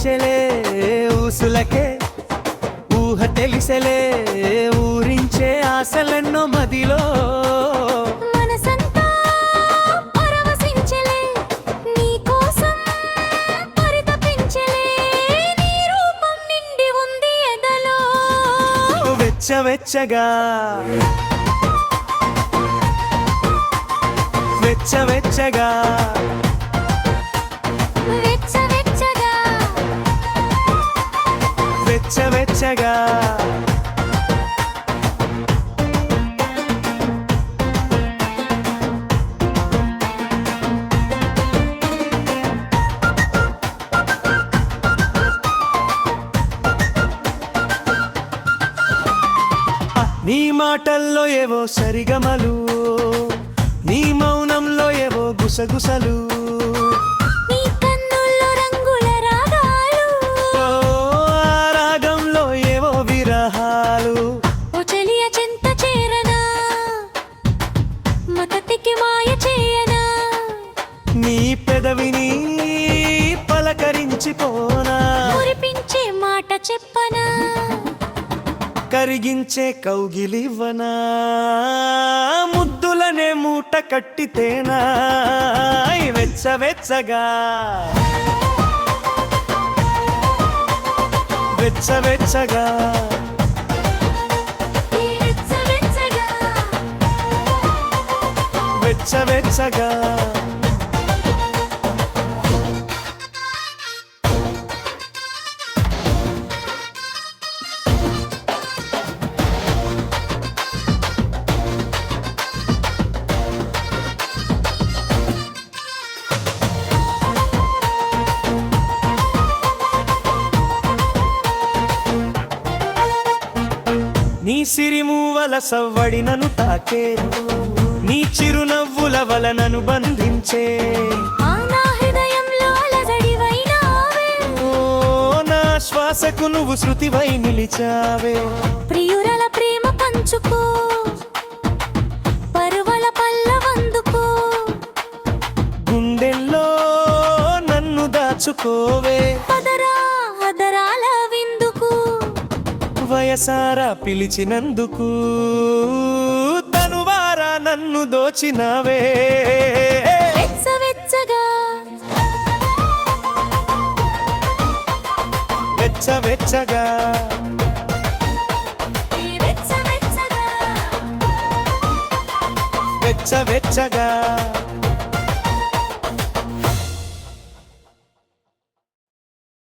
ఊరించెలే ఊసులకే ఊహ తెలిసెలే ఊరించే ఆశలెన్నో మదిలో మనసంతా పరవశించెలే నీకోసం పరితపించెలే నీ రూపం నిండి ఉంది ఎదలో వెచ్చవెచ్చగా వెచ్చవెచ్చగా వెచ్చవెచ్చగా వెచ్చవెచ్చగా నీ మాటల్లో ఏవో సరిగమలు నీ మౌనంలో ఏవో గుసగుసలు నీ కన్నుల్లో రంగుల రాగాలు ఓ ఆ రాగంలో ఏవో విరహాలు ఓ చెలియ చెంత చేరనా మతతికి మాయ చేయనా నీ పెదవిని పలకరించిపోనా మురిపించే మాట చెప్పనా కరిగించే కౌగిలివనా ముద్దులనే మూట కట్టితేనా వెచ్చవెచ్చగా వెచ్చవెచ్చగా వెచ్చవెచ్చగా వెచ్చవెచ్చగా నీ సిరిమూవల సవ్వడినను తాకే నీ చిరునవ్వుల వలనను బంధించే ఆ నా హృదయంలో అలజడివైనావే ఓ నా శ్వాసకు నువ్వు శృతివై నిలిచావే ప్రియురల ప్రేమ పంచుకో పరువల పల్లవందుకో గుండెల్లో నన్ను దాచుకోవే పదరా హదరాల విందుకు వయసారా పిలిచినందుకు తనువారా నన్ను దోచినవే వెచ్చవెచ్చగా వెచ్చవెచ్చగా వెచ్చవెచ్చగా వెచ్చవెచ్చగా